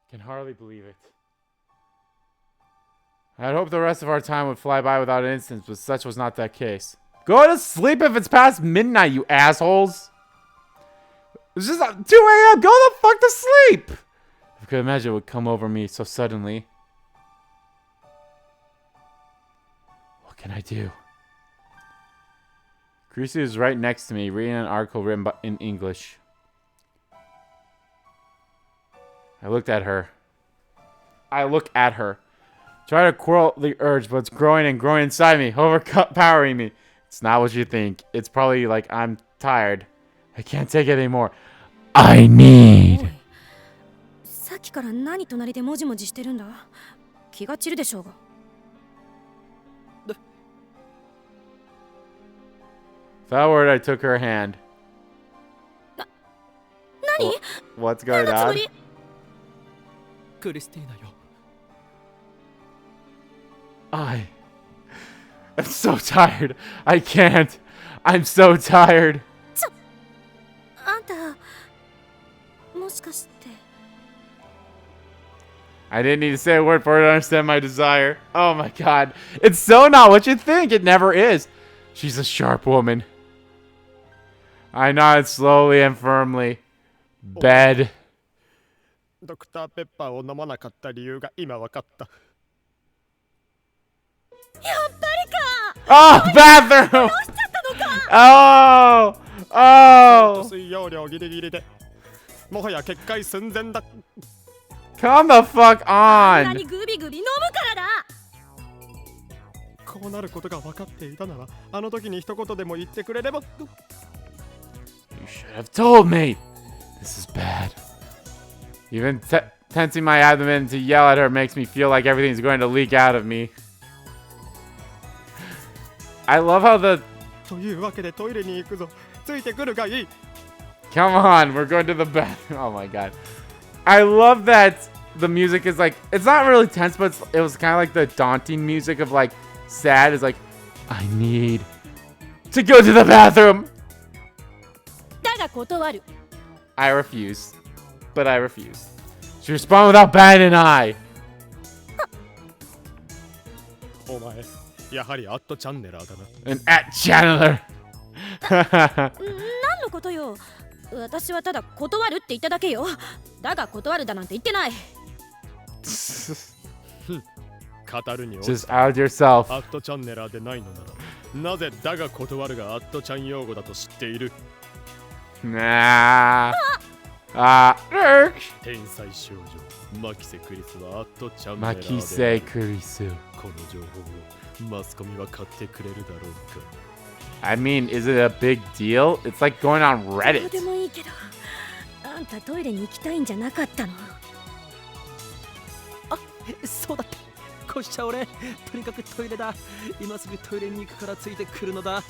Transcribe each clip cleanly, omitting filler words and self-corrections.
Can hardly believe it. I'd hoped the rest of our time would fly by without incidents, but such was not that case. Go to sleep if it's past midnight, you assholes! It's just 2 a.m. Go the fuck to sleep! I could imagine it would come over me so suddenly. What can I do? Greasy was right next to me, reading an article written in English. I look at her. Try to quell the urge, but it's growing and growing inside me, overpowering me. It's not what you think. It's probably like I'm tired. I can't take it anymore. I need. さっきから何隣でもじもじしてるんだ。気が散るでしょうが。That word, I took her hand. 何? What's going on? クリスティーナよ。I'm so tired. I can't. I'm so tired. あんた、もしかして。I didn't need to say a word for her to understand my desire. Oh my god. It's so not what you think. It never is. She's a sharp woman. I nodded slowly and firmly. Bed. ドクターペッパーを飲まなかった理由が今わかった。やっぱりか。 Oh, bathroom. Oh. Oh. 水容量ギリギリで、もはや決壊寸前だ。Come the fuck on. 何グビグビ飲むからだ。こうなることが分かっていたなら、あの時に一言でも言ってくれれば。You should have told me. This is bad. Even tensing my abdomen to yell at her makes me feel like everything's going to leak out of me. I love how the... というわけでトイレに行くぞ。ついてくるがいい。Come on, we're going to the bathroom. Oh my god. I love that the music is like... It's not really tense, but it was kind of like the daunting music of like... Sad is like... I need... to go to the bathroom! だが断る。I refuse. But I refuse. She responded without batting an eye. お前、やはりアットチャンネラーだな。An at Chandler. 何のことよ。私はただ断るって言っただけよ。だが断るだなんて言ってない。語るにおい Just out yourself. アットチャンネラーでないのなら、なぜだが断るがアットちゃん用語だと知っている。Nah. 天才少女マキセクリスはアットチャンネラーで Makise Kurisu. この情報をマスコミは買ってくれるだろうか。 I mean, is it a big deal? It's like going on どう Reddit. でもいいけど、あんたトイレに行きたいんじゃなかったの。あ、そうだった。こうしちゃ俺。とにかくトイレだ。今すぐトイレに行くからついてくるのだ。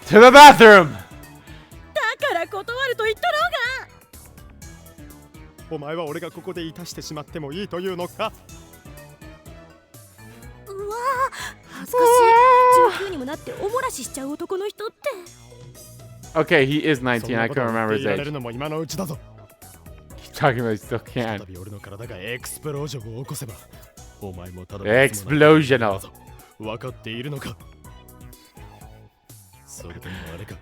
To the bathroom! だから断ると言ったろうが。お前は俺がここでいたしてしまってもいいというのか。うわぁ、恥ずかしい。19にもなっておもらししちゃう男の人って。Okay, he is 19. I couldn't remember his やれ age. るのも今のうちだぞ。 Keep talking about it, still 再 can. び俺の体がエクスプロージョンを起こせば、お前もただ Explosional. 分かっているのか。それともあれか。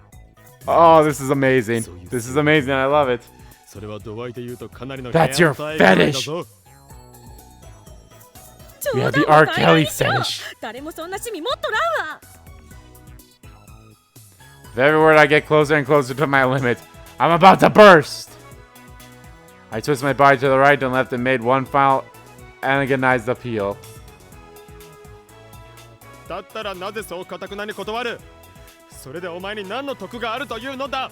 Oh, this is amazing. This is amazing. I love it. それは度合いで言うとかなりの That's your fetish. We have the R. Kelly fetish. 誰もそんな趣味持っとらんわ。 With every word I get closer and closer to my limit, I'm about to burst. I twist my body to the right and left and made one final agonized appeal. だったらなぜそう固くなに断る。それでお前に何の得があるというのだ。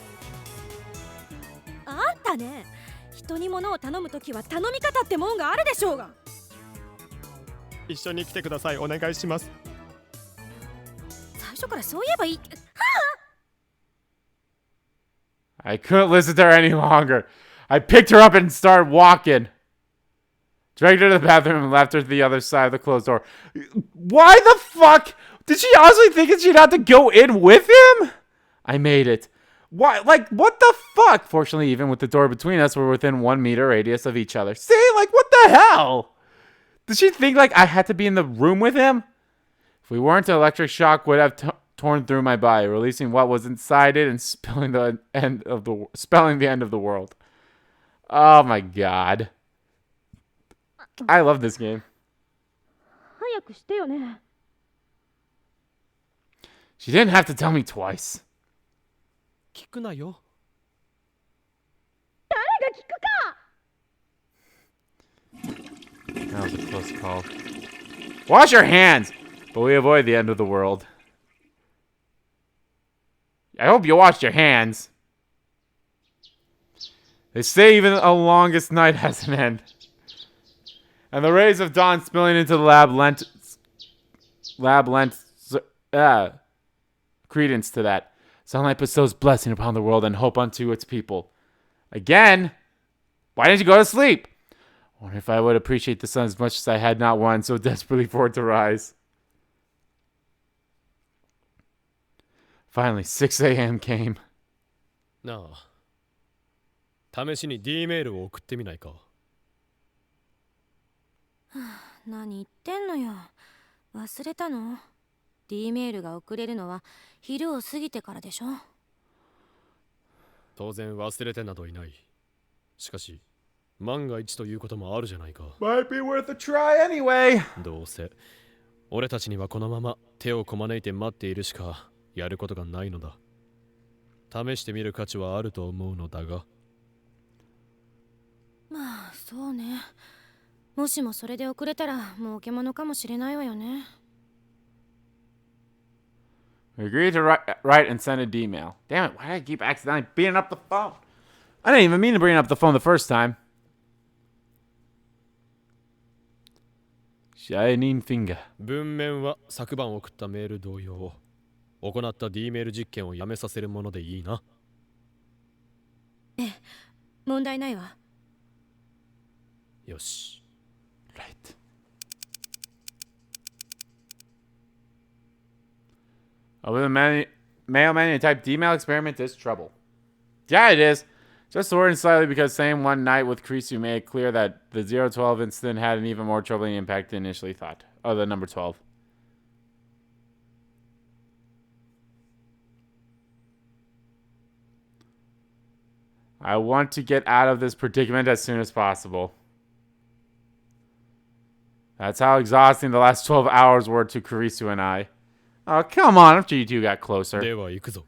あんたね、人に物を頼むときは頼み方ってもんがあるでしょうが。一緒に来てください。お願いします。最初からそう言えばいい。 I couldn't listen to her any longer. I picked her up and started walking. Dragged her to the bathroom and left her to the other side of the closed door. Why the fuck? Did she honestly think that she'd have to go in with him? I made it. Why? Like, what the fuck? Fortunately, even with the door between us, we're within 1 meter radius of each other. See? Like, what the hell? Did she think, like, I had to be in the room with him? If we weren't, an electric shock would have torn through my body, releasing what was inside it and spelling the end of the world. Oh, my God. I love this game. 早くしてよね。 She didn't have to tell me twice. 聞くなよ。誰が聞くか。 That was a close call. Wash your hands! But we avoid the end of the world. I hope you washed your hands. They say even the longest night has an end. And the rays of dawn spilling into the lab lent credence to that. Sunlight bestows blessing upon the world and hope unto its people. Again, why didn't you go to sleep? I wonder if I would appreciate the sun as much as I had not one so desperately for it to rise. Finally, 6 a.m. came. なあ、試しに D メールを送ってみないか。何言ってんのよ。忘れたの？ D メールが送れるのは昼を過ぎてからでしょ。当然忘れてなどいない。しかし、万が一ということもあるじゃないか。Might be worth a try anyway. どうせ、俺たちにはこのまま手をこまねいて待っているしかやることがないのだ。試してみる価値はあると思うのだが。まあ、そうね。もしもそれで遅れたら儲けものかもしれないわよね。 We agreed to write and send a D-mail. Damn it, why did I keep accidentally beating up the phone? I didn't even mean to bring up the phone the first time. Shining finger. 文面は昨晩送ったメール同様、行った D メール実験をやめさせるものでいいな。ええ、問題ないわ。よし。Right. With a mail menu type D-mail experiment is trouble. Yeah, it is. Just worrying slightly because saying one night with Krisu made it clear that the 012 incident had an even more troubling impact than initially thought. Oh, the number 12. I want to get out of this predicament as soon as possible. That's how exhausting the last 12 hours were to Kurisu and I. Oh, come on, after you two got closer. では行くぞ。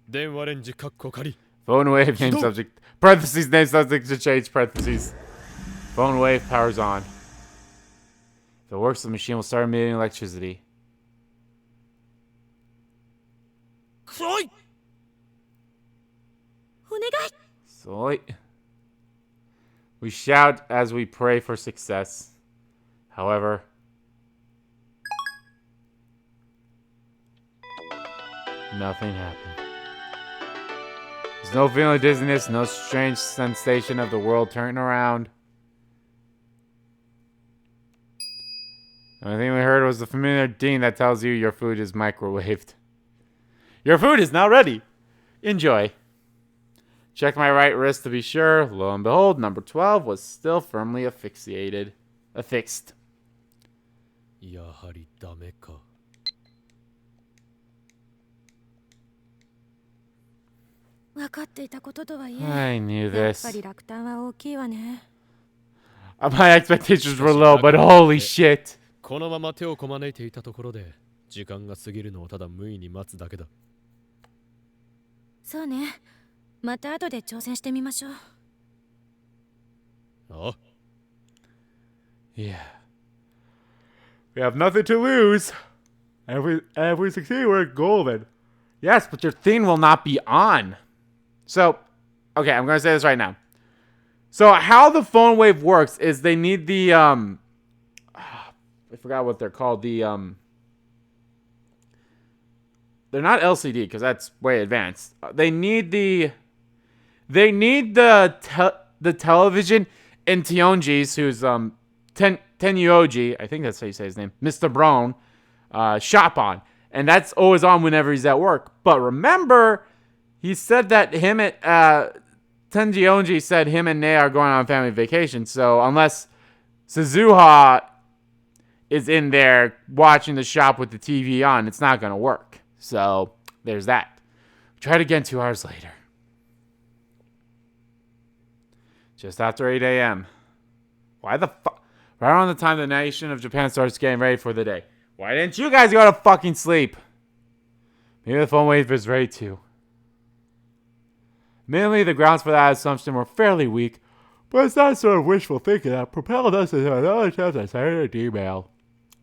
電話レンジカッコ仮。 Phone wave, name subject. Parentheses, name subject to change, parentheses. Phone wave, powers on. If it works, the machine will start emitting electricity. くそい。お願い。 Soy. We shout as we pray for success. However, nothing happened. There's no feeling of dizziness, no strange sensation of the world turning around. The only thing we heard was the familiar ding that tells you your food is microwaved. Your food is now ready. Enjoy. Check my right wrist to be sure. Lo and behold, number 12 was still firmly affixed. やはりダメか。分かっていたこととはいえ、 I knew やっ this. ぱり落胆は大きいわね。 My expectations were low, but holy shit. このまま手をこまねいていたところで、時間が過ぎるのをただ無意に待つだけだ。そうね。また後で挑戦してみましょう。ああ。Yeah. We have nothing to lose. If we succeed, we're golden. Yes, but your thing will not be on. So, okay, I'm going to say this right now. So, how the phone wave works is they need the, I forgot what they're called. They're not LCD because that's way advanced. They need the television in Tionji's, who's, Tenyuoji, I think that's how you say his name, Mr. Brown, shop on. And that's always on whenever he's at work. But remember, He said that him and Tenji Onji said him and Nei are going on family vacation. So unless Suzuha is in there watching the shop with the TV on, it's not gonna work. So there's that. Try it again 2 hours later. Just after 8 a.m. Why the fuck? Right around the time the nation of Japan starts getting ready for the day. Why didn't you guys go to fucking sleep? Maybe the phone wave is ready too. Mainly, the grounds for that assumption were fairly weak, but it's that sort of wishful thinking that propelled us into another attempt at sending an email.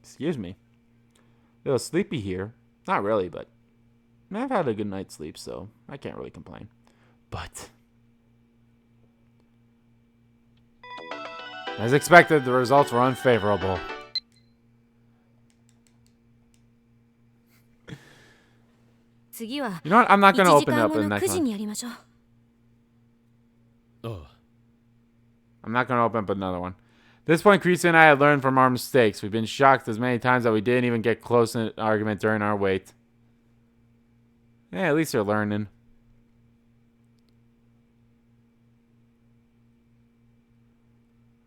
Excuse me. A little sleepy here. Not really, but I've had a good night's sleep, so I can't really complain. But as expected, the results were unfavorable. You know what? I'm not going to open it up in the next one. I'm not going to open up another one. At this point, Creasy and I had learned from our mistakes. We've been shocked as many times that we didn't even get close in an argument during our wait. Yeah, at least you're learning.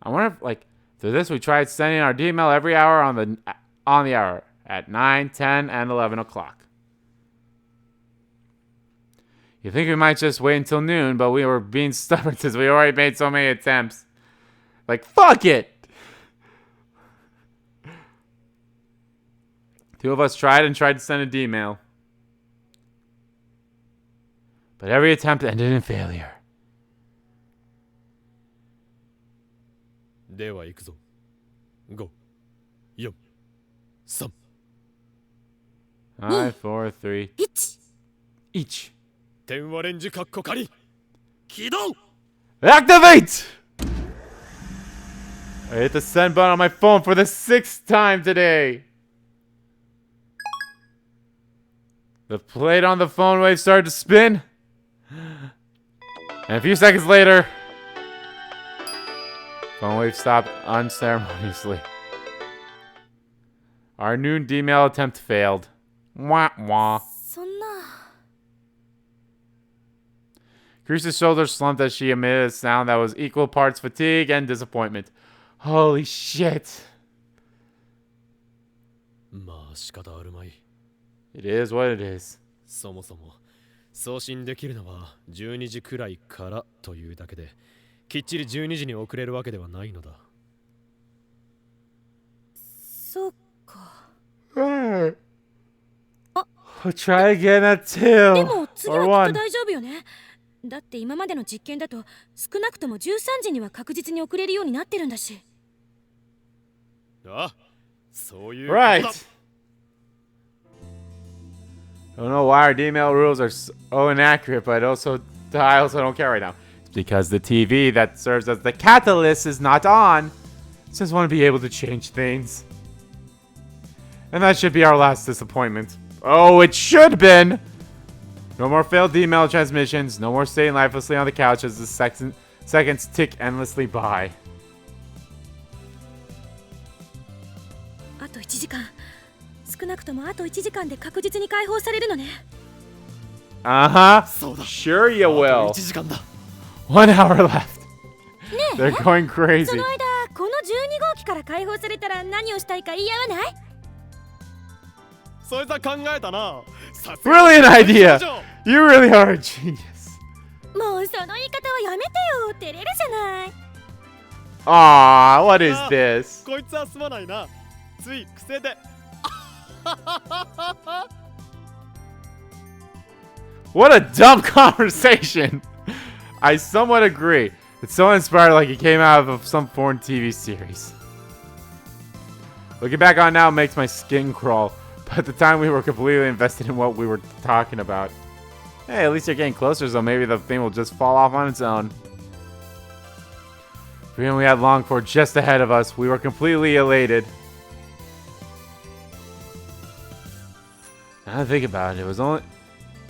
I wonder if, like, through this, we tried sending our email every hour on the hour at 9, 10, and 11 o'clock. You think we might just wait until noon, but we were being stubborn since we already made so many attempts. Like, fuck it! 2 of us tried to send an email. But every attempt ended in failure. では行くぞ。5、4、3。5, 4, 3, 1. 電話レンジカッコ仮。起動! Activate! I hit the send button on my phone for the 6th time today. The plate on the phone wave started to spin. And a few seconds later, phone wave stopped unceremoniously. Our noon email attempt failed. Wah wah. Creasy's shoulders slumped as she emitted a sound that was equal parts fatigue and disappointment. Holy shit. It is what it is. そもそも送信できるのは12時くらいからというだけで、きっちり12時に遅れるわけではないのだ。そうか。Right. I'll try again at 2. でも次はきっと大丈夫よね。だって今までの実験だと少なくとも13時には確実に遅れるようになってるんだし。あ、そういう。Right. I don't know why our email rules are so inaccurate, but I also don't care right now. It's because the TV that serves as the catalyst is not on. Just want to be able to change things. And that should be our last disappointment. Oh, it should have been! No more failed email transmissions. No more staying lifelessly on the couch as the seconds tick endlessly by. あと1時間。少なくともあと1時間で確実に解放されるのね。Uh-huh. Sure you will. 1時間だ。1 hour left. They're going crazy. その間、この12号機から解放されたら何をしたいか言い合わない？そいつは考えたな。Brilliant idea. You really are a genius. もうその言い方はやめてよ。照れるじゃない。Aww, what is this? こいつはすまないな。つい癖で。What a dumb conversation. I somewhat agree. It's so inspired like it came out of some foreign TV series. Looking back on it now makes my skin crawl. But at the time we were completely invested in what we were talking about. Hey, at least you're getting closer, so maybe the thing will just fall off on its own. Freedom we had longed for just ahead of us. We were completely elated. Now to think about it,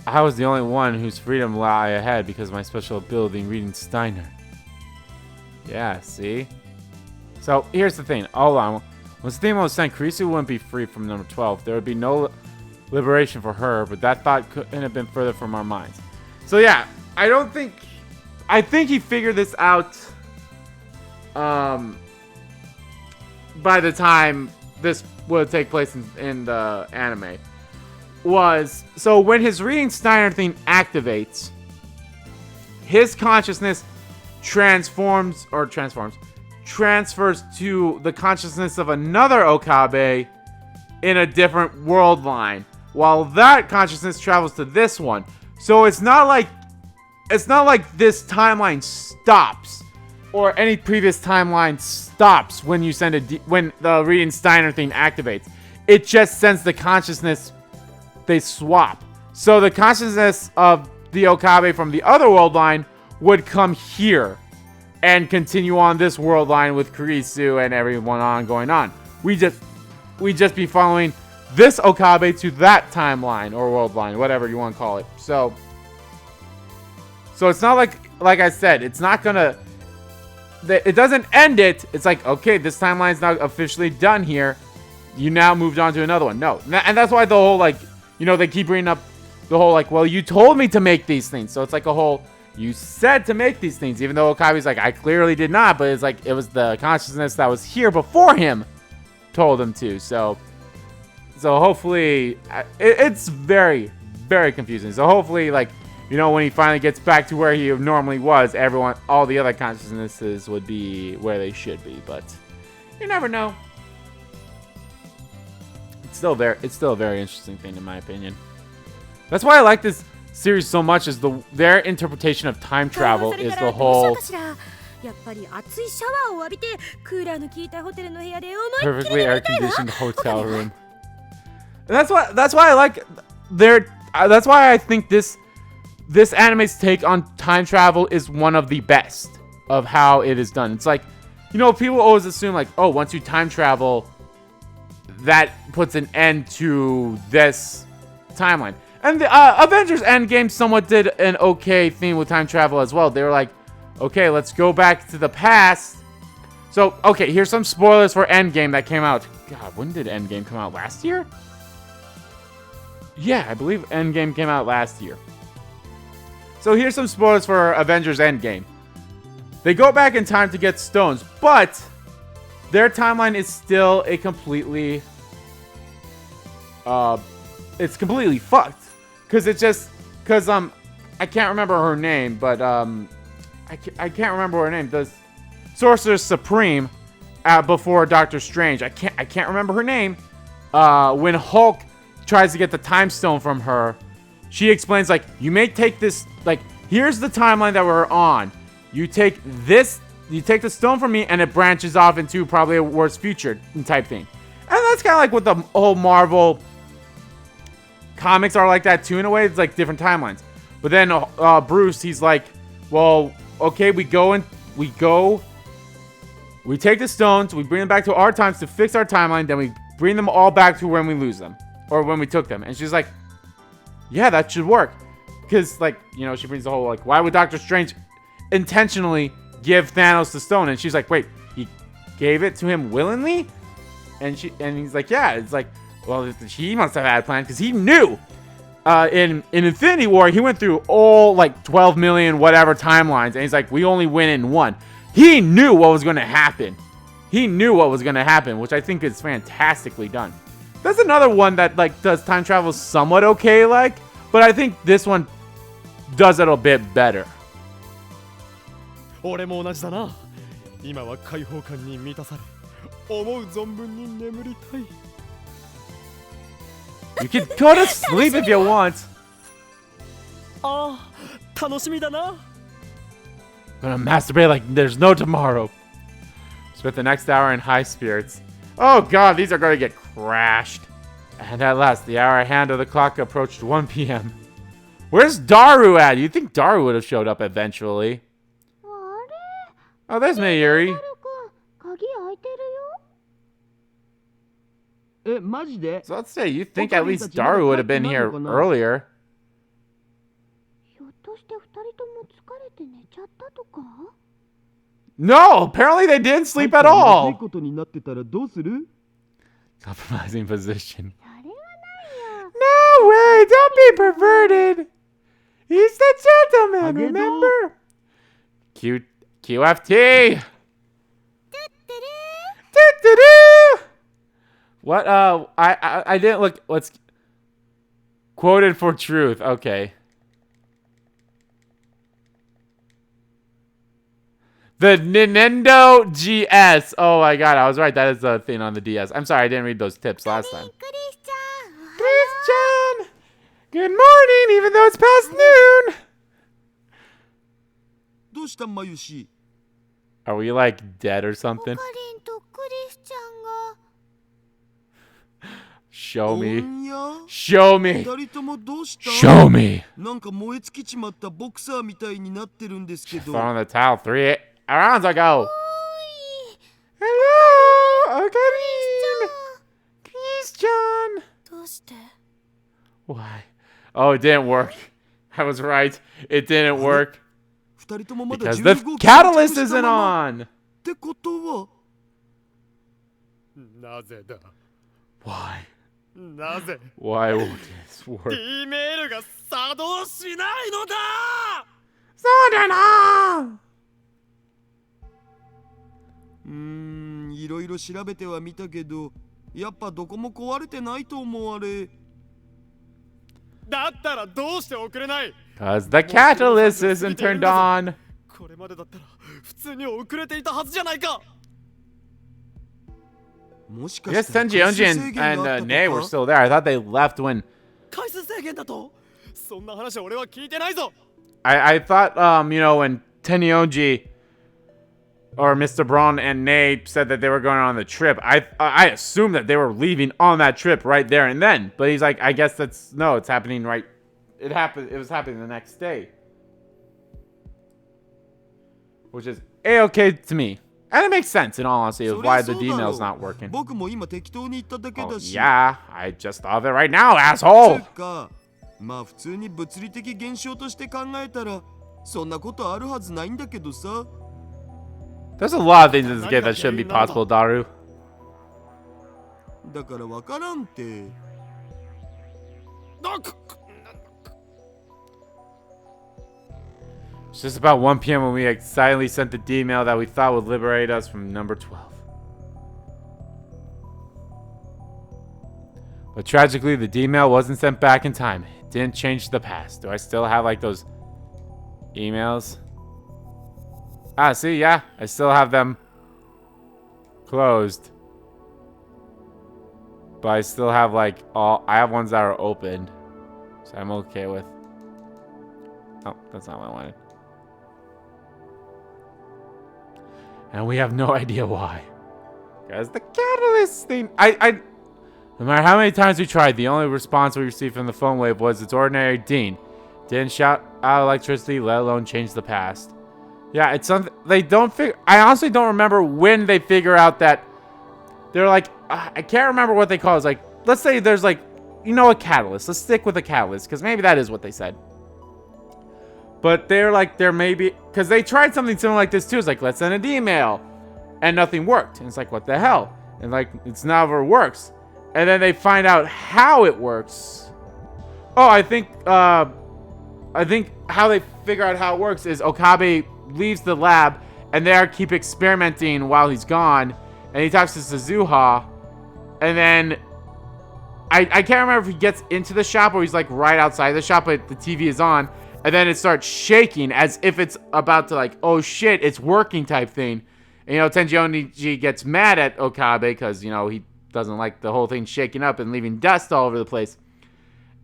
I was the only one whose freedom lay ahead because of my special ability in reading Steiner. Yeah, see? So, here's the thing. Hold on. When Steam was sent, Creasy wouldn't be free from number 12. There would be no liberation for her, but that thought couldn't have been further from our minds. So yeah, I think he figured this out by the time this would take place in the anime. So when his reading Steiner thing activates, his consciousness transfers to the consciousness of another Okabe in a different world line, while that consciousness travels to this one. So it's not like this timeline stops, or any previous timeline stops when you send when the reading Steiner thing activates. It just sends the consciousness. They swap. So the consciousness of the Okabe from the other world line would come here and continue on this world line with Kurisu and everyone going on. We just be following this Okabe to that timeline or world line, whatever you want to call it. So it's not like I said, it's not gonna. It doesn't end it. It's like, okay, this timeline's now officially done here. You now moved on to another one. No, and that's why the whole they keep bringing up the whole well, you told me to make these things. So it's like a whole, you said to make these things, even though Okabe's like, I clearly did not, but it's like, it was the consciousness that was here before him told him to. So hopefully, it's very, very confusing. So hopefully, when he finally gets back to where he normally was, all the other consciousnesses would be where they should be. But you never know. It's still a very interesting thing in my opinion. That's why I like this series so much. Is their interpretation of time travel is the whole perfectly air-conditioned hotel room. And that's why I like that's why I think this anime's take on time travel is one of the best of how it is done. It's like, people always assume oh, once you time travel, that puts an end to this timeline. And the Avengers Endgame somewhat did an okay thing with time travel as well. They were like, okay, let's go back to the past. So, okay, here's some spoilers for Endgame that came out. God, when did Endgame come out? Last year? Yeah, I believe Endgame came out last year. So here's some spoilers for Avengers Endgame. They go back in time to get stones, but their timeline is still a completely it's completely fucked. Because I can't remember her name, but I can't remember her name. The Sorcerer Supreme before Doctor Strange. I can't remember her name. When Hulk tries to get the time stone from her, she explains you may take this, here's the timeline that we're on. You take the stone from me and it branches off into probably a worse future type thing. And that's kind of what the whole Marvel comics are like that too, in a way. It's different timelines. But then Bruce, he's like, well, okay, we take the stones, we bring them back to our times to fix our timeline, then we bring them all back to when we lose them, or when we took them. And she's like, yeah, that should work. Because, she brings the whole, why would Doctor Strange intentionally give Thanos the stone? And she's like, wait, he gave it to him willingly? And he's like, yeah. It's like, well, he must have had a plan, because he knew. In Infinity War, he went through all 12 million whatever timelines, and he's like, we only win in one. He knew what was going to happen. Which I think is fantastically done. That's another one that does time travel somewhat okay, but I think this one does it a bit better. 俺も同じだな。今は解放感に満たされ、思う存分に眠りたい。You can go to sleep if you want. ああ、楽しみだな。Gonna masturbate like there's no tomorrow. Spent the next hour in high spirits. Oh god, these are gonna get crashed. And at last, the hour hand of the clock approached 1 p.m. Where's Daru at? You'd think Daru would have showed up eventually. Oh, there's Mayuri. え、マジで So let's say, you'd think at least Daru would have been here earlier. ひょっとして二人とも疲れて寝ちゃったとか No, apparently they didn't sleep at まずい all. ことになってたらどうする Compromising position. それはないよ No way, don't be perverted. He's the gentleman, Hagedo. remember? QFT. Doo-doo-doo. What? I didn't look. Let's quoted for truth. Okay. The Nintendo GS. Oh my god, I was right. That is the thing on the DS. I'm sorry, I didn't read those tips last time. Christian! Good morning, even though it's past noon. どうしたんまゆし Are we like dead or オ something? カリンとクリスチャンが Show me. んや Show me. 二人ともどうした Show me. なんか燃え尽きちまったボクサーみたいになってるんですけど Throwing the towel 3 rounds ago. おい Hello, Okabe. Christian. どうして Why? Oh, it didn't work. I was right. It didn't work 二人ともまだ because 15 the キロ catalyst 近くした isn't まま on. ってことはなぜだ Why? なぜ Why would this work? D メールが作動しないのだ Sodana! いろいろ調べてはみたけどやっぱどこも壊れてないと思われだったらどうして送れない Because the catalyst isn't turned on. これまでだったら普通に遅れていたはずじゃないかもしか I し guess たら Tenji 回数 Yonji 制 and, 限があった and と Nei were か still there. I thought they left when 回数制限だとそんな話俺は聞いてないぞ I thought you know when Tenyoji or Mr. Braun and Nei said that they were going on the trip, I assumed that they were leaving on that trip right there and then. But he's like, I guess that's no, it's happening right. It was happening the next day, which is a-okay to me, and it makes sense in all honesty of そりゃ why the そうだろう D-mail's not working. 僕も今適当に言っただけ Oh だし yeah, I just thought of it right now, つ asshole. うかまあ普通に物理的現象として考えたらそんなことあるはずないんだけどさ There's a lot of things in this game that shouldn't be possible, Daru. だからわからんて It's just about 1 p.m. when we silently sent the D-mail that we thought would liberate us from number 12. But tragically, the D-mail wasn't sent back in time. It didn't change the past. Do I still have like those emails? Ah, see, yeah, I still have them closed. But I still have like I have ones that are opened. So I'm okay with. Oh, that's not what I wanted. And we have no idea why. Because the catalyst thing, no matter how many times we tried, the only response we received from the phone wave was it's ordinary Dean. Didn't shout out electricity, let alone change the past. Yeah, it's something they don't figure. I honestly don't remember when they figure out that they're like, I can't remember what they call it. It's like, let's say there's like, you know, a catalyst. Let's stick with a catalyst because maybe that is what they said. But they're like, there may be, because they tried something similar like this too. It's like, let's send an email, and nothing worked. And it's like, what the hell? And like, it's never works. And then they find out how it works. Oh, I think how they figure out how it works is Okabe leaves the lab, and they keep experimenting while he's gone. And he talks to Suzuha, and then I can't remember if he gets into the shop or he's like right outside the shop, but the TV is on. And then it starts shaking as if it's about to like, oh shit, it's working type thing. And, you know, Tenji Oniji gets mad at Okabe because, you know, he doesn't like the whole thing shaking up and leaving dust all over the place.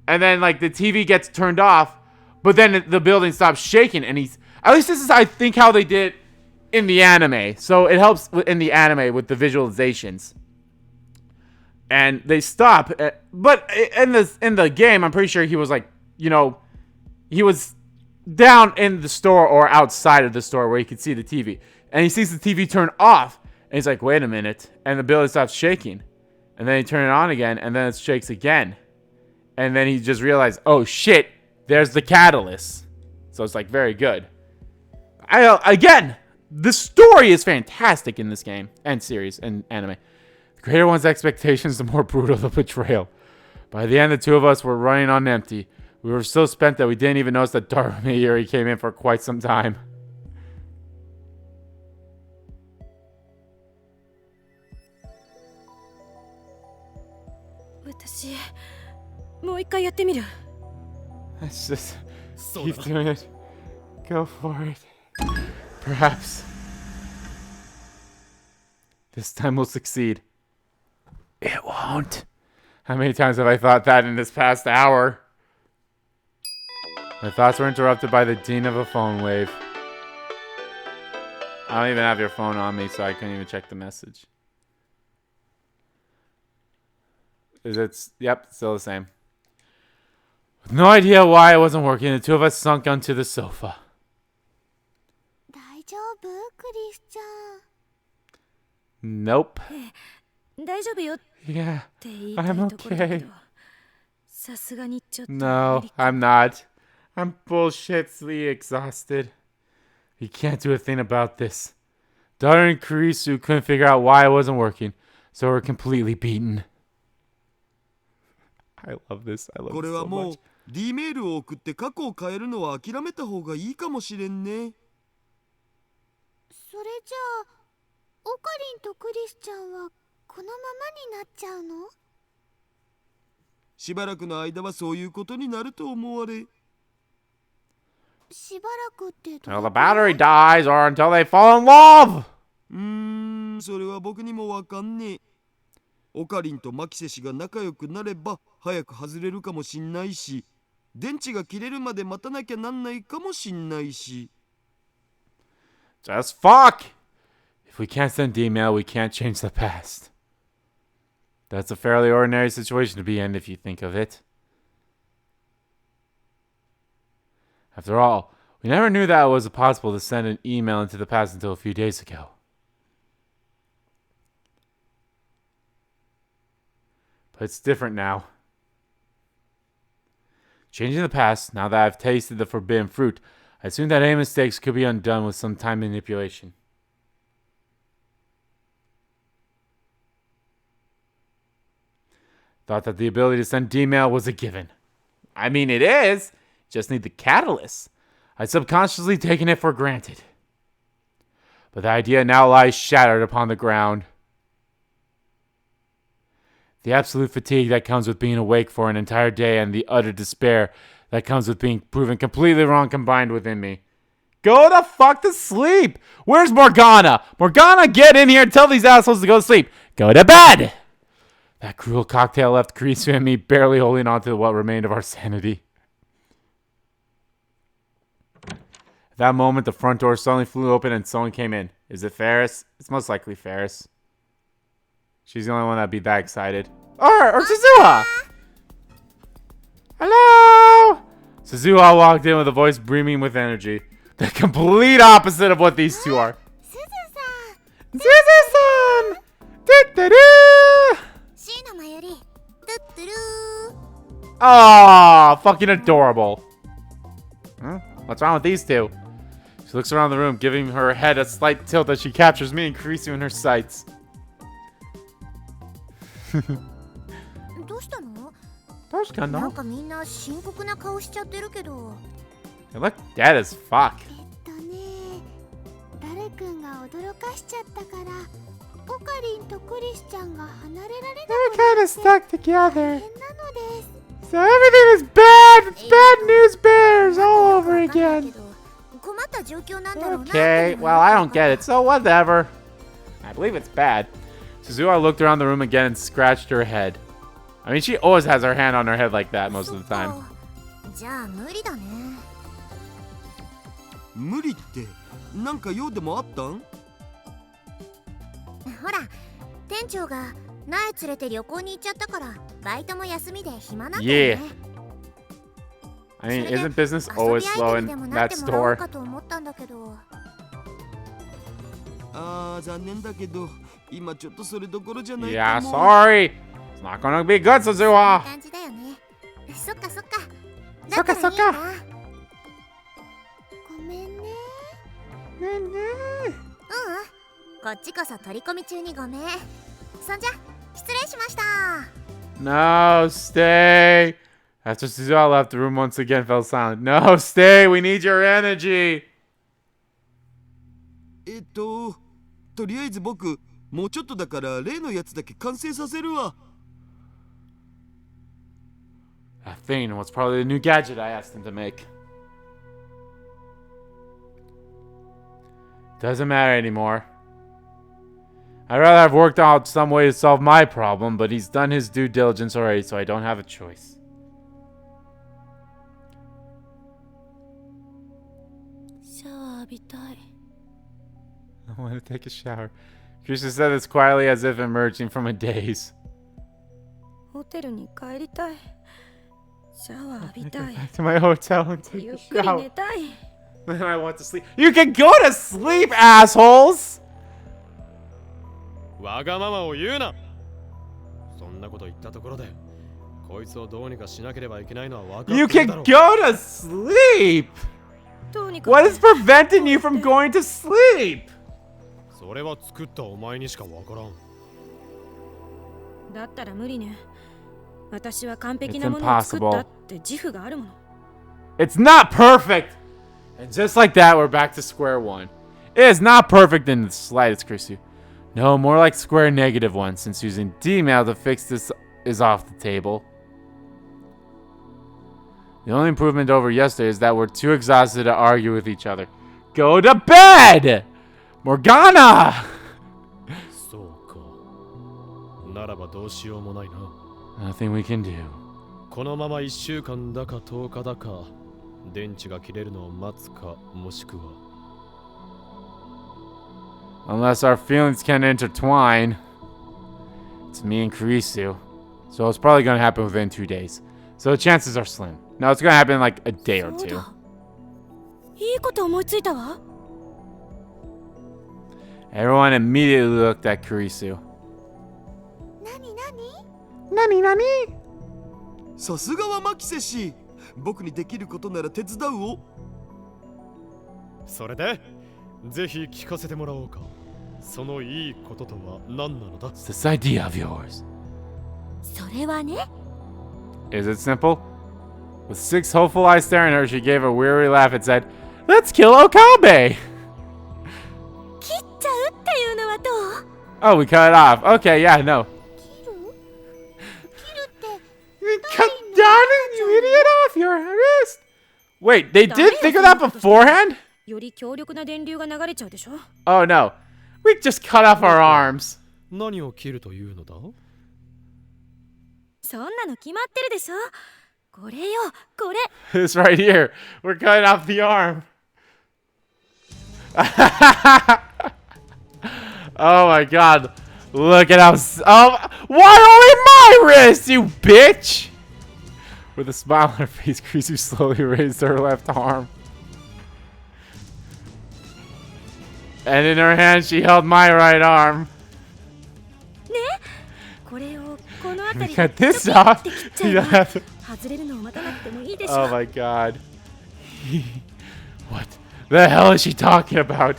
And then, like, the TV gets turned off, but then the building stops shaking. And at least this is, I think, how they did in the anime. So it helps in the anime with the visualizations. And they stop. But in the game, I'm pretty sure he was like, you know, he was down in the store or outside of the store where he could see the TV. And he sees the TV turn off. And he's like, wait a minute. And the building stops shaking. And then he turns it on again. And then it shakes again. And then he just realized, oh shit, there's the catalyst. So it's like very good. Again, the story is fantastic in this game and series and anime. The greater one's expectations, the more brutal the betrayal. By the end, the two of us were running on empty. We were so spent that we didn't even notice that Darumiyuri came in for quite some time. 私もう一回やってみる。 Let's just そう keep だ doing it. Go for it. Perhaps this time we'll succeed. It won't. How many times have I thought that in this past hour? My thoughts were interrupted by the ding of a phone wave. I don't even have your phone on me, so I can't even check the message. Is it? Yep, still the same. With no idea why it wasn't working, the two of us sunk onto the sofa. 大丈夫クリスちゃ Nope. ん。大丈夫よって Yeah, 言いたい I'm ところだけど okay. さすがにちょっと No, I'm not. I'm bullshitly exhausted. We can't do a thing about this. Daughter and Kurisu couldn't figure out why it wasn't working, so we're completely beaten. I love this. I love これ this は so もう much. D メールを送って過去を変えるのは諦めた方がいいかもしれんね。それじゃあオカリンとクリスちゃんはこのままになっちゃうの？しばらくの間はそういうことになると思われ。しばらくってど Until の the くらい battery dies or until they fall in love! それは僕にもわかんねえ。オカリンとマキセ氏が仲良くなれば早く外れるかもしんないし、電池が切れるまで待たなきゃなんないかもしんないし。Just fuck! If we can't send email, we can't change the past. That's a fairly ordinary situation to be in if you think of it. After all, we never knew that it was possible to send an email into the past until a few days ago. But it's different now. Changing the past, now that I've tasted the forbidden fruit, I assume that any mistakes could be undone with some time manipulation. Thought that the ability to send D-mail was a given. I mean, it is. Just need the catalyst. I'd subconsciously taken it for granted. But the idea now lies shattered upon the ground. The absolute fatigue that comes with being awake for an entire day and the utter despair that comes with being proven completely wrong combined within me. Go the fuck to sleep! Where's Morgana? Morgana, get in here and tell these assholes to go to sleep. Go to bed! That cruel cocktail left Kurisu and me barely holding on to what remained of our sanity. At that moment, the front door suddenly flew open and someone came in. Is it Ferris? It's most likely Ferris. She's the only one that'd be that excited. Or Suzuha! Hello! Suzuha walked in with a voice brimming with energy. The complete opposite of what these two are. Suzu-san! Do-do-do! Aw, fucking adorable. Huh? What's wrong with these two? She looks around the room, giving her head a slight tilt as she captures me and Kurisu in her sights. どうしたの？確かなんかみんな深刻な顔しちゃってるけど。They look dead as fuck. 誰くんが驚かしちゃったから、オカリンとクリスちゃんが離れられなくなって They're kind of stuck together. 大変なのです。 So everything is bad. It's bad news bears all over again. 困った状況なんだろうな。 Okay, well, I don't get it, so whatever. I believe it's bad. Suzuha looked around the room again and scratched her head. I mean, she always has her hand on her head like that most of the time. じゃあ無理だね。無理ってなんか用でもあったん？ほら、店長が苗連れて旅行に行っちゃったからバイトも休みで暇なんだよね。I mean, isn't business always slow in that store? 残念だけど今ちょっとそれどころじゃないか Yeah, も。 sorry. It's not gonna be good, Suzuha. 感じだよね。そっかそっか。そっかそっか。ごめんね。こっちこそ取り込み中にごめん。そんじゃ失礼しました。 No, stay. After Suzuha left, the room once again fell silent. No, stay! We need your energy! とりあえず僕もうちょっとだから例のやつだけ完成させるわ。 That thing was probably the new gadget I asked him to make. Doesn't matter anymore. I'd rather have worked out some way to solve my problem, but he's done his due diligence already, so I don't have a choice. I want to take a shower. Krisha said this quietly as if emerging from a daze. ホテルに帰りたい。シャワー浴びたい。 Back to my hotel and take ゆ a っくり shower. 寝たい。 Then I want to sleep. You can go to sleep, assholes! わがままを言うな。そんなこと言ったところで、こいつをどうにかしなければいけないのは分か You ってる can だろう。 go to sleep! どうにか What is preventing you from going to sleep? それは作ったお前にしかわからん。だったら無理ね。私は完璧なものを作ったって自負があるもの。 It's not perfect! And just like that, we're back to square one. It is not perfect in the slightest, Krisu. No, more like square negative one, since using D-mail to fix this is off the table. The only improvement over yesterday is that we're too exhausted to argue with each other. Go to bed! Morgana! そうか。ならばどうしようもないな。 Nothing we can do. このまま1週間だか10日だか、電池が切れるのを待つか、もしくは。Unless our feelings can intertwine. It's me and Kurisu. So it's probably going to happen within 2 days. So the chances are slim. No, it's going to happen in like a day or そう two. だ。いいこと思いついたわ。 Everyone immediately looked at Kurisu. 何 Nani? さすがはマキセ氏。僕にできることなら手伝うを。それで、ぜひ聞かせてもらおうか。そのいいこととは何なのだ？ It's this idea of yours. それはね。 Is it simple? With 6 hopeful eyes staring at her, she gave a weary laugh and said, Let's kill Okabe! 切っちゃうっていうのはどう？ Oh, we cut it off. Okay, yeah, no. 切る？切るって。 We cut down you idiot off your wrist! Wait, they did think of that beforehand? より強力な電流が流れちゃうでしょ。 Oh no. We just cut off our arms. 何を切るというのだ？そんなの決まってるでしょ。これよ、これ。 This right here. We're cutting off the arm. Oh my god. Look at how... Oh, why only my wrist, you bitch? With a smile on her face, Krisu slowly raised her left arm. And in her hand, she held my right arm. ね、これをこの We 辺り cut で this off. 切っちゃ You え don't ば have to... 外れるのを待たなくてもいいでしょ。 Oh my god. What the hell is she talking about?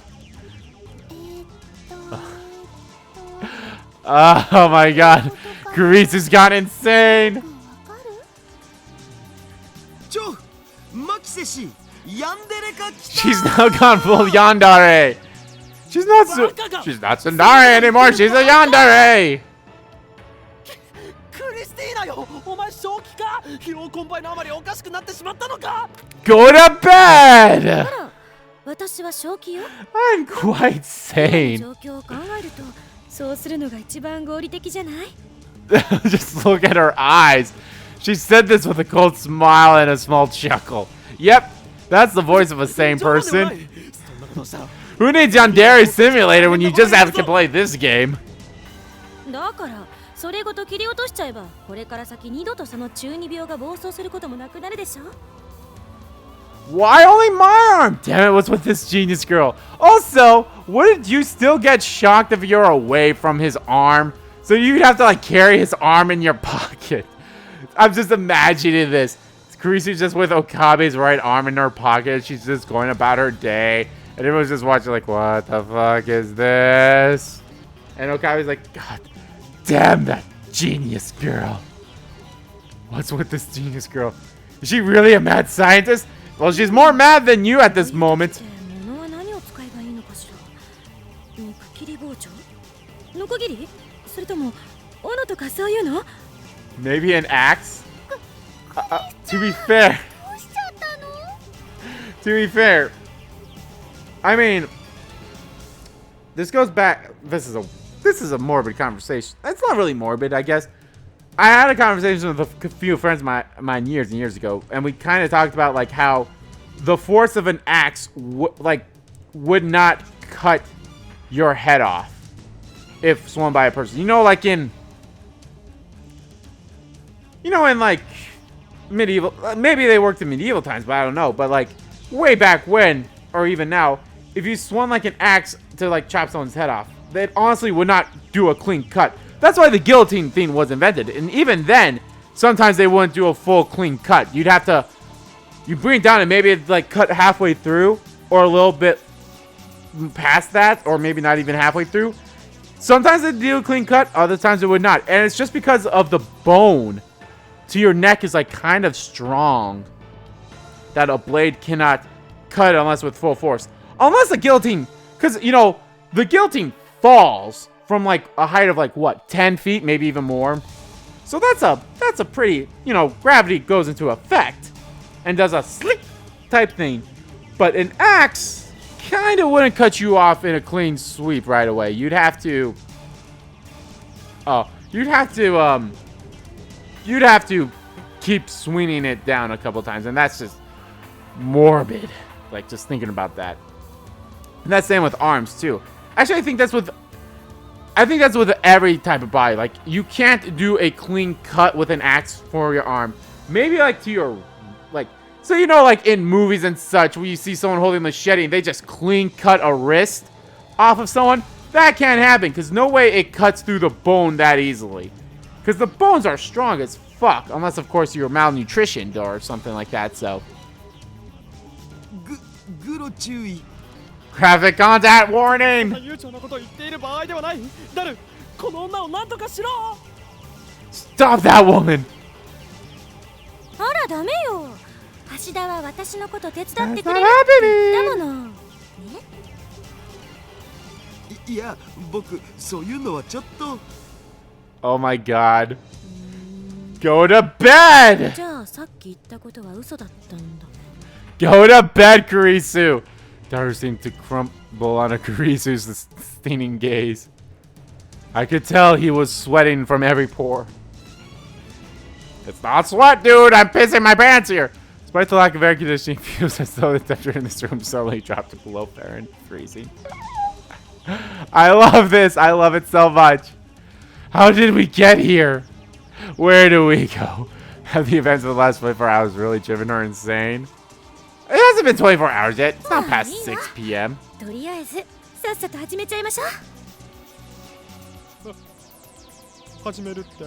Oh my god. Grease's gone insane. マキセ氏、ヤンデレか来た。 She's now gone full yandere. She's not Tsundere anymore. She's a yandere. クリスティーナよ、お前正気か？疲労困憊のあまりおかしくなってしまったのか？ Go to bed. あら、私は正気よ。 I'm quite sane. 状況を考えると、そうするのが一番合理的じゃない？ Just look at her eyes. She said this with a cold smile and a small chuckle. Yep, that's the voice of a sane 冗談ではな person. い。そんなことしたら Who needs Yandere Simulator when you just have to play this game? だからそれごと切り落としちゃえば、これから先二度とその中二病が暴走することもなくなるでしょ。 Why only my arm? Damn it, what's with this genius girl? Also, wouldn't you still get shocked if you're away from his arm? So you'd have to like carry his arm in your pocket. I'm just imagining this. Kurisu's just with Okabe's right arm in her pocket. She's just going about her day. And everyone's just watching like, what the fuck is this? And Okabe's like, God damn that genius girl. What's with this genius girl? Is she really a mad scientist? Well, she's more mad than you at this moment. 物は何を使えばいいのかしら。肉切り包丁？ノコギリ？それとも斧とかそういうの？ Maybe an axe? To be fair, どうしちゃったの？ to be fair, I mean, this goes back. This is a morbid conversation. It's not really morbid, I guess. I had a conversation with a few friends of mine years and years ago, and we kind of talked about like how the force of an axe would not cut your head off if swung by a person. You know, like in like medieval, maybe they worked in medieval times, but I don't know. But like way back when, or even now, if you swung like an axe to like chop someone's head off, they honestly would not do a clean cut. That's why the guillotine thing was invented. And even then, sometimes they wouldn't do a full clean cut. You bring it down and maybe it's like cut halfway through or a little bit past that, or maybe not even halfway through. Sometimes they do a clean cut, other times it would not. And it's just because of the bone to your neck is like kind of strong that a blade cannot cut unless with full force. Unless the guillotine, because, the guillotine falls from like a height of like what, 10 feet, maybe even more. So that's a pretty, gravity goes into effect and does a slick type thing. But an axe kind of wouldn't cut you off in a clean sweep right away. You'd have to keep swinging it down a couple times, and that's just morbid. Like just thinking about that. And that's same with arms too. Actually, I think that's with every type of body. Like you can't do a clean cut with an axe for your arm. Maybe like to your so like in movies and such where you see someone holding a machete and they just clean cut a wrist off of someone. That can't happen because no way it cuts through the bone that easily. Because the bones are strong as fuck, unless of course you're malnutritioned or something like that. So. グロ注意。 Graphic contact warning! 悠長なことを言っている場合ではない。ダル、この女を何とかしろ。 Stop that woman! あらダメよ。橋田は私のこと手伝って That's く not れるって言った happening! もの。いや、僕そういうのはちょっと。 Oh my god. Go to bed! じゃあさっき言ったことは嘘だったんだ。 Go to bed, Kurisu! Daru seemed to crumble on a Kurisu's stinging gaze. I could tell he was sweating from every pore. It's not sweat, dude! I'm pissing my pants here! Despite the lack of air conditioning, it feels as though the temperature in this room suddenly dropped to below Fahrenheit freezing. I love this! I love it so much! How did we get here? Where do we go? Have the events of the last 24 hours really driven her insane? It hasn't been 24 hours yet. It's not past 6 p.m. とりあえずさっさと始めちゃいましょう。始めるって。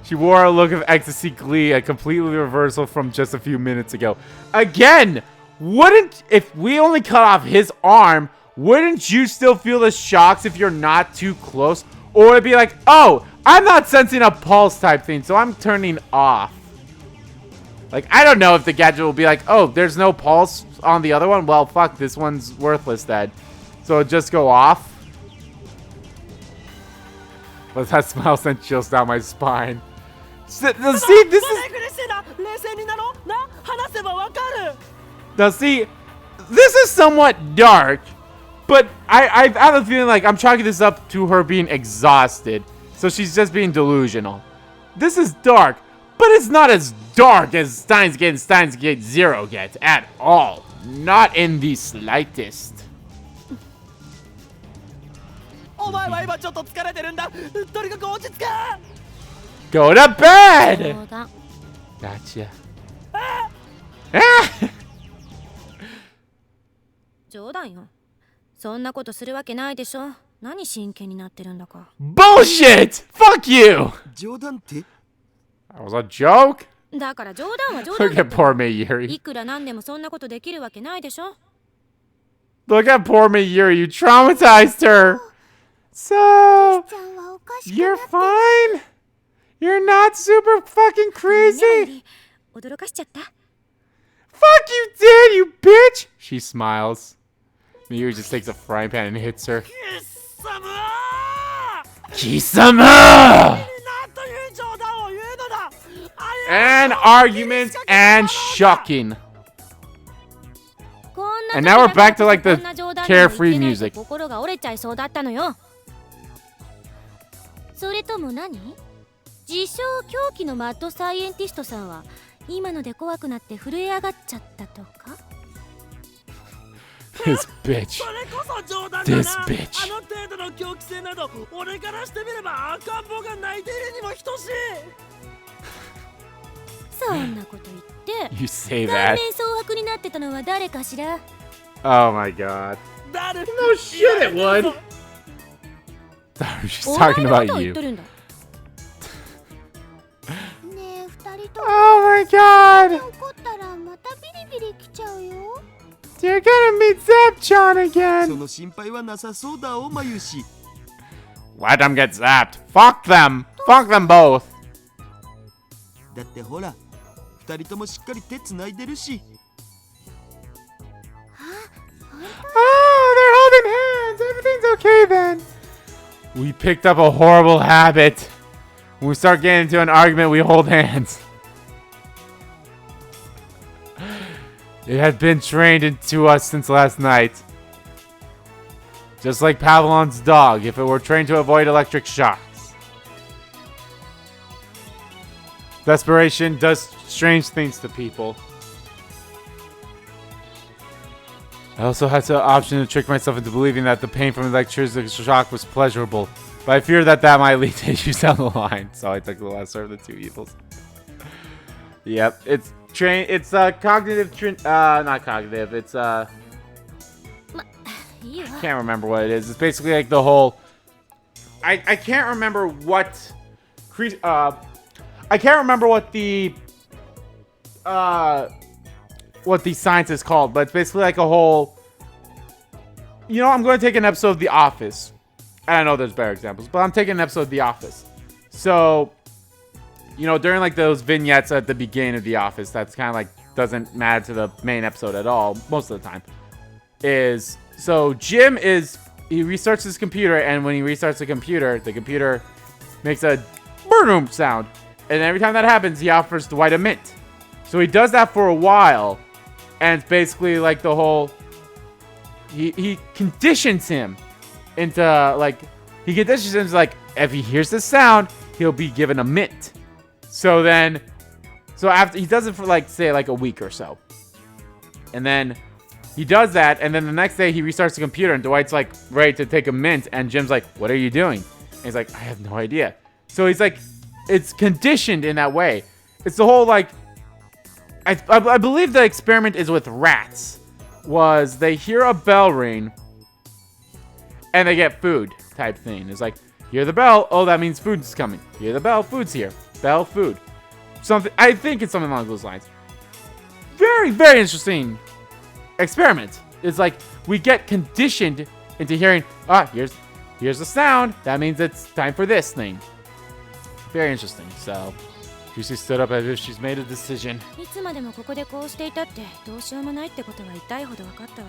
She wore a look of ecstasy glee, a completely reversal from just a few minutes ago. Again, if we only cut off his arm, wouldn't you still feel the shocks if you're not too close? Or would it be like, oh, I'm not sensing a pulse type thing, so I'm turning off. Like, I don't know if the gadget will be like, oh, there's no pulse on the other one. Well, fuck, this one's worthless then. So it'll just go off. But that smile sent chills down my spine. See, this is... Now, see, this is somewhat dark, but I have a feeling like I'm chalking this up to her being exhausted, so she's just being delusional. This is dark, but it's not as dark as Steins Gate 0 gets at all. Not in the slightest. お前は今ちょっと疲れてるんだ。とにかく落ち着け。 Go to bed! そうだ。 Gotcha. 冗談よ。そんなことするわけないでしょ。何真剣になってるんだか。 Bullshit! Fuck you! 冗談って That was a joke? だから冗談は冗談 Look だ at poor Meiyuri. いくらなんでもそんなことできるわけないでしょ。Look at poor Mayuri. You traumatized her. So, ちゃんはおかしく you're fine? You're not super fucking ね crazy? 驚かしちゃった。 Fuck you did, you bitch! She smiles. Mayuri just takes a frying pan and hits her. 貴様! And arguments and shocking. こんな And now we're back to like こ the んな冗談 carefree にも言ってないと music. 心が折れちゃいそうだったのよ。それとも何？自称狂気のマッドサイエンティストさんは今ので怖くなって震え上がっちゃったとか？ This bitch. それこそ冗談だ This な。 bitch. あの程度の狂気性など俺からしてみれば赤ん坊が泣いているにも等しい。そんなこと言って You say 顔 that. 面蒼白になってたのは誰かしら？ Oh my god. 誰 No shit, it would. She's お前 talking のこ about とを言 you. っとるんだ。ねえ、二人とも Oh my god. 怒ったらまたビリビリ来ちゃうよ。 You're gonna meet Zapchan そ again. の心配はなさそうだおまゆし。 Let them get zapped. Fuck them. Fuck them both. だってほら、二人ともしっかり手つないでるし。 Oh, they're holding hands. Everything's okay then. We picked up a horrible habit. When we start getting into an argument, we hold hands. It had been trained into us since last night. Just like Pavlon's dog, if it were trained to avoid electric shocks. Desperation does strange things to people. I also had the option to trick myself into believing that the pain from electricity shock was pleasurable, but I fear that that might lead to issues down the line, so I took the lesser of the two evils. Yep, it's cognitive, not cognitive, it'sいいわ。 can't remember what it is. It's basically like the whole, I can't remember what, I can't remember what the science is called, but it's basically like a whole, you know, I'm going to take an episode of The Office. I know there's better examples, but I'm taking an episode of The Office. So, you know, during like those vignettes at the beginning of The Office, that's kind of like doesn't matter to the main episode at all, most of the time, is, so Jim he restarts his computer, and when he restarts the computer makes a boom sound. And every time that happens, he offers Dwight a mint. So he does that for a while, and it's basically like the whole, he conditions him into like, if he hears the sound, he'll be given a mint. So after he does it for like, say like a week or so, and then he does that, and then the next day he restarts the computer, and Dwight's like ready to take a mint, and Jim's like, what are you doing? And he's like, I have no idea. So he's like, it's conditioned in that way. It's the whole like, I believe the experiment is with rats. Was they hear a bell ring and they get food type thing. It's like, hear the bell, oh, that means food's coming. Hear the bell, food's here. Bell, food. Something, I think it's something along those lines. Very, very interesting experiment. It's like we get conditioned into hearing, here's the sound. That means it's time for this thing. Very interesting. So Juicy stood up as if she's made a decision. いつまでもここでこうしていたってどうしようもないってことは痛いほど分かったわ。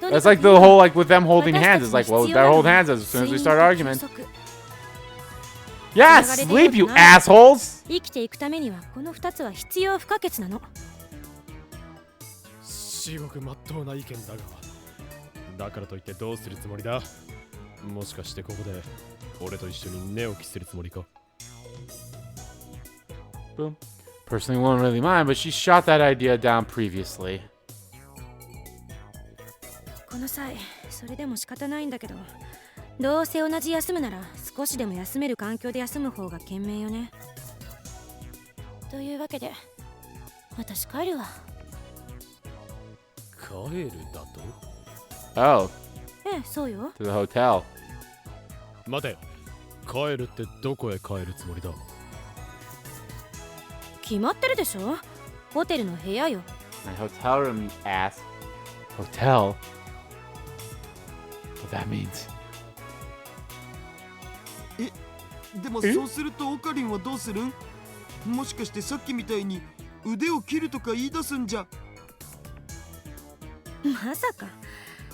That's like the whole, like with them holding hands. It's like, well, they'll hold hands as soon as we start argument. Yeah, sleep, you assholes! 生きていくためにはこの2つは必要不可欠なの。至極まっとうな意見だが、だからといってどうするつもりだ？もしかしてここで俺と一緒に寝起きするつもりか？ Boom. Personally won't really mind, but she shot that idea down previously. この際、それでも仕方ないんだけど、どうせ同じ休むなら少しでも休める環境で休む方が賢明よね。というわけで、私帰るわ。帰るだと？ Oh, ええ、そうよ。 to the hotel. 待て、帰るってどこへ帰るつもりだ？決まってるでしょ。ホテルの部屋よ。My hotel room, you ass. Hotel? What that means. でもそうするとオカリンはどうするん？もしかしてさっきみたいに腕を切るとか言い出すんじゃ。まさか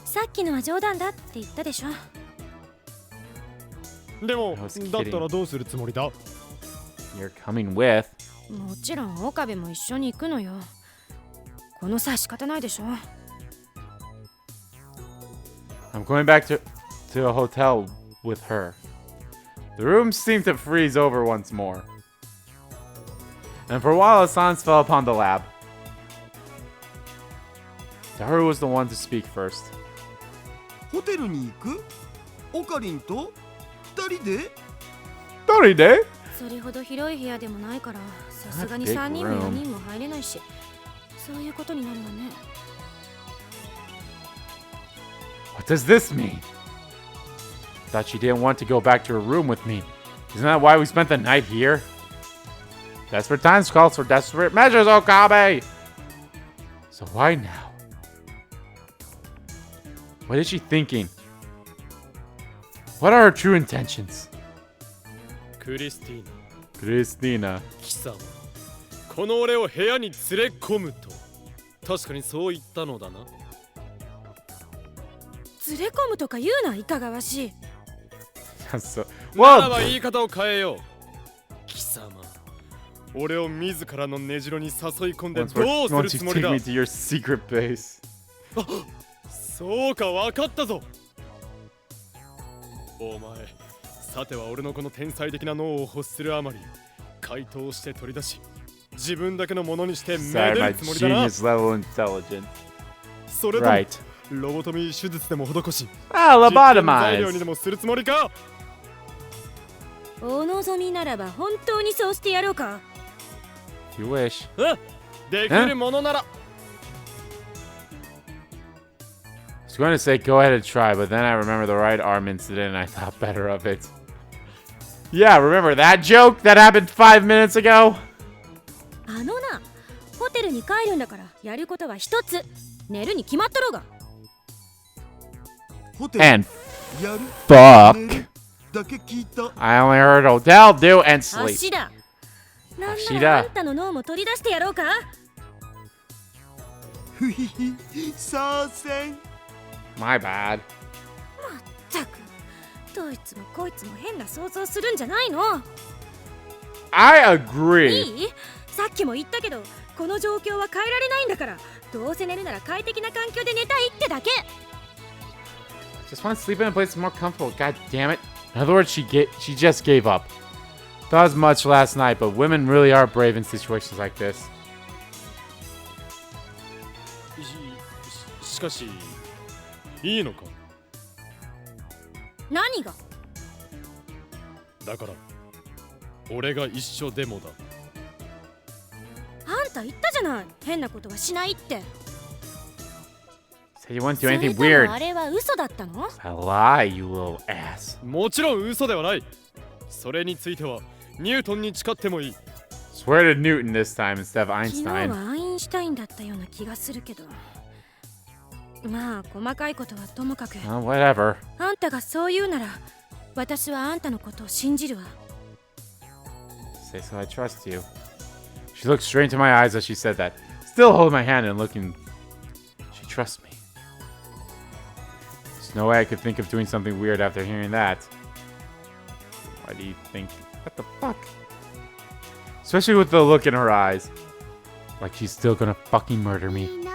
さっきのは冗談だって言ったでしょ。でも I was kidding. だったらどうするつもりだ？ You're coming with. もちろん岡部も一緒に行くのよ。この際仕方ないでしょ。 I'm going back to a hotel with her. The room seemed to freeze over once more. And for a while, a silence fell upon the lab. Daru was the one to speak first. ホテルに行く？オカリンと二人で？ Doride? それほど広い部屋でもないからさすがに Big 3人も room. 4人も入れないし、そういうことになるわね。 What does this mean? Thought she didn't want to go back to her room with me. Isn't that why we spent the night here? Desperate times calls for desperate measures, Okabe! So why now? What is she thinking? What are her true intentions? クリスティーナ、 Christina. 貴様、この俺を部屋に連れ込むと確かにそう言ったのだな。連れ込むとか言うな、いかがわしい。So, ならば well, 言い方を変えよう。貴様、俺を自らの根城に誘い込んで once, どうす once る you つもり take だ？ me to your secret base. そうか、わかったぞ。お前、さては俺のこの天才的な脳を欲するあまり回答して取り出し、自分だけのものにしてめ Sorry, で my るつもりだな。 genius level intelligence. それとも Right. ロボトミー手術でも施し、 Ah, 実験材料に lobotomized. でもするつもりか？お望みならば本当にそうしてやろうか。 If you wish. できるものなら。 I was going to say go ahead and try, but then I remember the right arm incident and I thought better of it. Yeah, remember that joke that happened 5 minutes ago? あのな、ホテルに帰るんだからやることは一つ。寝るに決まっとろうが。ホテル And やる？ fuck. だけ聞いた。 I only heard hotel, do, and sleep. 足だ。なん足だならあんたの脳も取り出してやろうか。ふひひ、させん。My bad. ったく、どいつもこいつも変な想像するんじゃないの。 I agree. いい？さっきも言ったけど、この状況は変えられないんだから、どうせ寝るなら快適な環境で寝たいってだけ。 Just want to sleep in a place more comfortable. God damn it. In other words, she just gave up. Thought as much last night, but women really are brave in situations like this. しかし、いいのか？何が？だから、俺が一緒でもだ。あんた言ったじゃない、変なことはしないって。 Said you wouldn't そ do れ anything とも weird. あれは嘘だったの？ A lie, you little ass. もちろん嘘ではない。それについてはニュートンに誓ってもいい。 Swear to Newton this time instead of 昨日 Einstein. はアインシュタインだったような気がするけど、まあ細かいことはともかく、 Whatever. あんたがそう言うなら私はあんたのことを信じるわ。 Say so, I trust you. She looked straight into my eyes as she said that, still holding my hand and looking. She trusts me. There's no way I could think of doing something weird after hearing that. Why do you think? What the fuck? Especially with the look in her eyes. Like she's still gonna fucking murder me.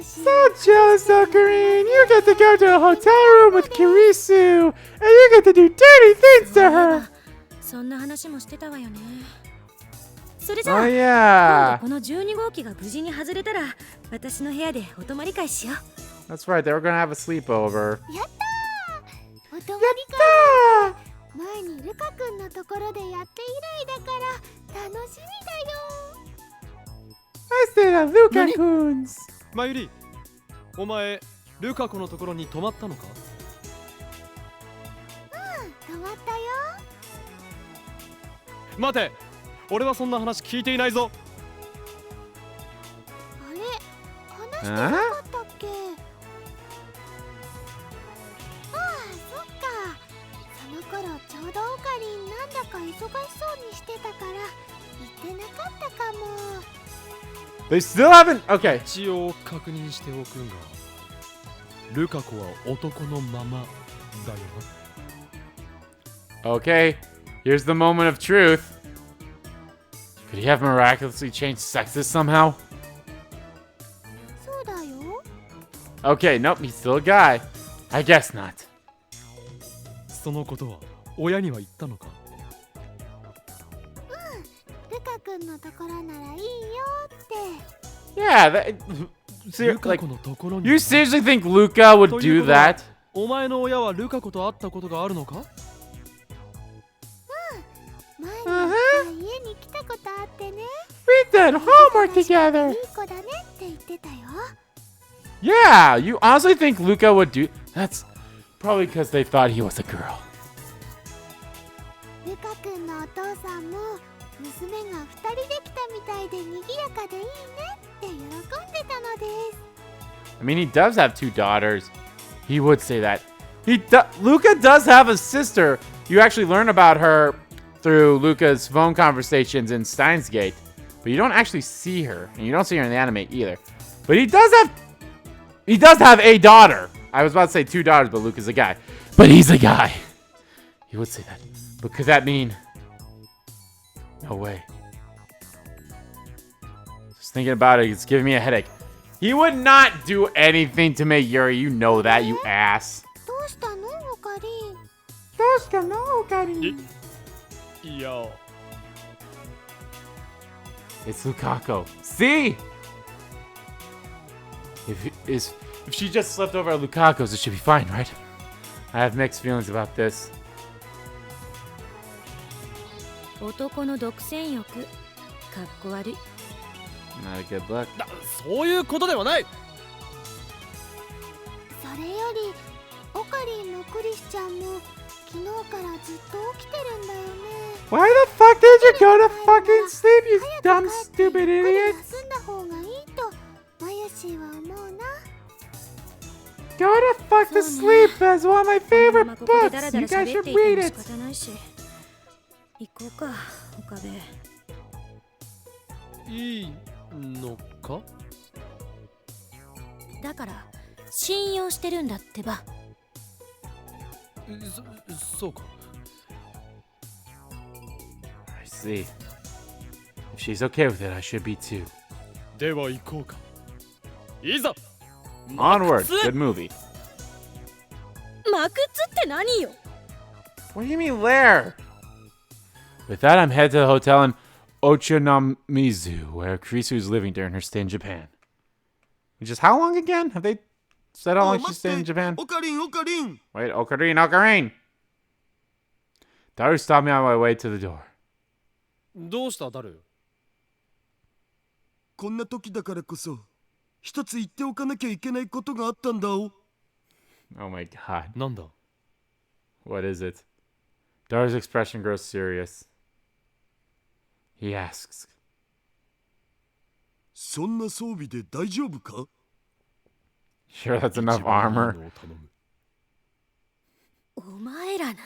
So jealous, Ocarine! You get to go to a hotel room with Kirisu! And you get to do dirty things to her! そんな話もしてたわよね。それじゃあ、 Oh 今 yeah! 度この12号機が無事に外れたら私の部屋でお泊まり会しよう。 That's right, they were gonna have a sleepover. やったー、お泊まり Ah! 会前にルカ君のところでやって以来だから楽しみだよ。 I stayed at Luca-kun's! マユリ、お前、ルカ子のところに泊まったのか？泊まったよ。待て、俺はそんな話聞いていないぞ。あれ、話してなかったっけ？ああ、そっか。その頃ちょうどオカリンなんだか忙しそうにしてたから言ってなかったかも。 They still haven't. Okay. 一応確認しておくが、ルカ子は男のままだよ Okay. Here's the moment of truth. Could he have miraculously changed sexes somehow? そうだよ。 Okay, nope, he's still a guy. I guess not. な。そのことは親には言ったのか？ルカ君のところならいいよって。 Yeah, that, ルカ like, 子のところに you seriously think Luca would do that? お前の親はルカ子と会ったことがあるのか？前に家に来たことあってね。 We did homework い together. い子だねって言ってたよ。 Yeah, you honestly think Luca would do... That's probably because they thought he was a girl. ルカ君のお父さんも娘が2人できたみたいで賑やかでいいねって喜んでたのです。 I mean, he does have 2 daughters. He would say that. Luca does have a sister. You actually learn about her through Luca's phone conversations in Steins Gate, but you don't actually see her, and you don't see her in the anime either. But he does have a daughter. I was about to say 2 daughters, but Luca's a guy. But he's a guy. He would say that. But could that mean... No way. Just thinking about it, it's giving me a headache. He would not do anything to make Yuri. You know that, you ass. どうしたのオカリン？どうしたのオカリン？いや、 It's Lukaku. See? If she just slept over at Lukaku's, it should be fine, right? I have mixed feelings about this. 男の独占欲、かっこ悪い。 Not a good look. そういうことではない。それよりオカリンもクリスちゃんも昨日からずっと起きてるんだよね。 Why the fuck did you go to fucking sleep, you dumb, stupid ゆっくり idiot? 休んだ方がいいとマヤシーは思うな。 Go to fuck to sleep as one of my こ favorite のままここでダ books. ラダ You ラ guys 喋っ should ていて read も仕 it. 方ないし。行こうか、岡部。いいのか？だから信用してるんだってば。そうか。 I see. If she's okay with it, I should be too. では行こうか。いざ。 Onward. Good movie. マクツって何よ。 What do you mean lair? With that, I'm headed to the hotel in Ochanomizu, where Kurisu is living during her stay in Japan. Which is how long again? Have they said how long she stayed in Japan? オカリンオカリン。 Wait, Ocarine! Daru stopped me on my way to the door. どうしたダル？こんな時だからこそ一つ言っておかなきゃいけないことがあったんだお。 Oh my god. なんだ？ What is it? Daru's expression grows serious. He asks, そんな装備で大丈夫か？ Sure that's enough armor? お前らな。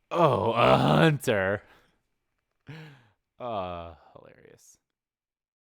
Oh, a hunter.